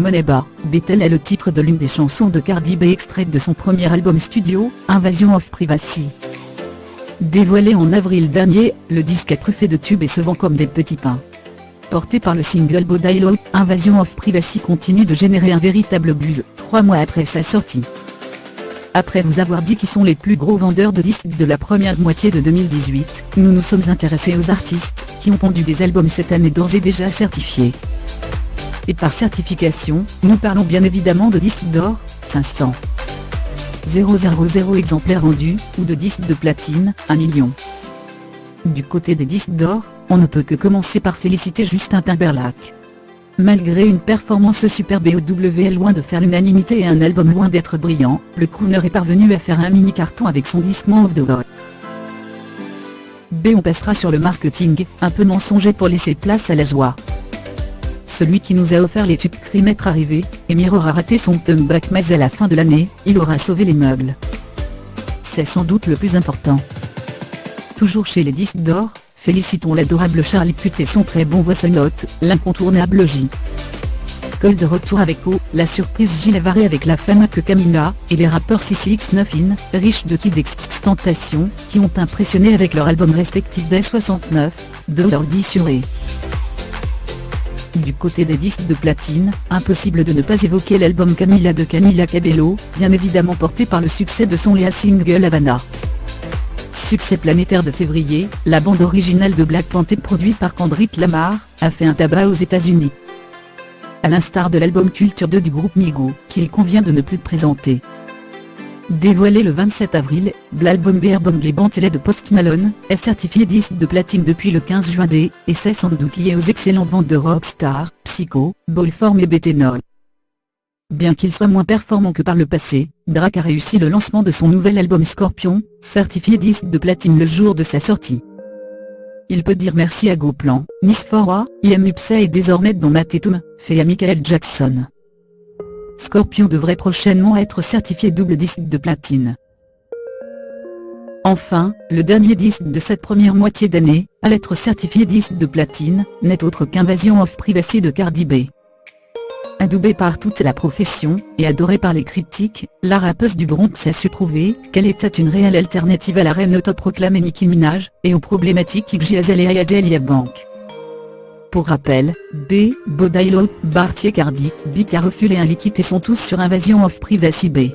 Moneba, Bethel est le titre de l'une des chansons de Cardi B extraite de son premier album studio, Invasion of Privacy. Dévoilé en avril dernier, le disque est truffé de tubes et se vend comme des petits pains. Porté par le single Bodailo, Invasion of Privacy continue de générer un véritable buzz, 3 mois après sa sortie. Après vous avoir dit qui sont les plus gros vendeurs de disques de la première moitié de 2018, nous nous sommes intéressés aux artistes qui ont pondu des albums cette année d'ores et déjà certifiés. Et par certification, nous parlons bien évidemment de disques d'or, 500 000 exemplaires vendus, ou de disques de platine, 1 million. Du côté des disques d'or, on ne peut que commencer par féliciter Justin Timberlake. Malgré une performance superbe et OW loin de faire l'unanimité et un album loin d'être brillant, le crooner est parvenu à faire un mini carton avec son disque Man of the God. On passera sur le marketing, un peu mensonger pour laisser place à la joie. Celui qui nous a offert les tubes crime est arrivé, et Miro aura raté son comeback mais à la fin de l'année, il aura sauvé les meubles. C'est sans doute le plus important. Toujours chez les disques d'or, félicitons l'adorable Charlie Puth et son très bon voice note, l'incontournable J. Cole de retour avec O, la surprise Gilles Avaré avec la femme que Camila, et les rappeurs CCX9 riches de Kid Extentation, qui ont impressionné avec leur album respectif dès 69, de Lordi sur E. Du côté des disques de platine, impossible de ne pas évoquer l'album Camila de Camila Cabello, bien évidemment porté par le succès de son Léa single Havana. Succès planétaire de février, la bande originale de Black Panther produite par Kendrick Lamar, a fait un tabac aux États-Unis. À l'instar de l'album Culture 2 du groupe Migos, qu'il convient de ne plus présenter. Dévoilé le 27 avril, l'album Bear Bongley Bentley de Post Malone est certifié disque de platine depuis le 15 juin et c'est sans doute lié aux excellentes ventes de Rockstar, Psycho, Ballform et Bethenol. Bien qu'il soit moins performant que par le passé, Drake a réussi le lancement de son nouvel album Scorpion, certifié disque de platine le jour de sa sortie. Il peut dire merci à Goplan, Miss Fora, IM Upsa et désormais Don Matetum, fait à Michael Jackson. Scorpion devrait prochainement être certifié double disque de platine. Enfin, le dernier disque de cette première moitié d'année, à l'être certifié disque de platine, n'est autre qu'Invasion of Privacy de Cardi B. Adoubée par toute la profession, et adorée par les critiques, la rappeuse du Bronx a su prouver qu'elle était une réelle alternative à la reine autoproclamée Nicki Minaj, et aux problématiques Iggy Azalea et Azealia Bank. Pour rappel, Bodailo, Bartier Cardi, B Carrefour et un liquide sont tous sur Invasion of Privacy B.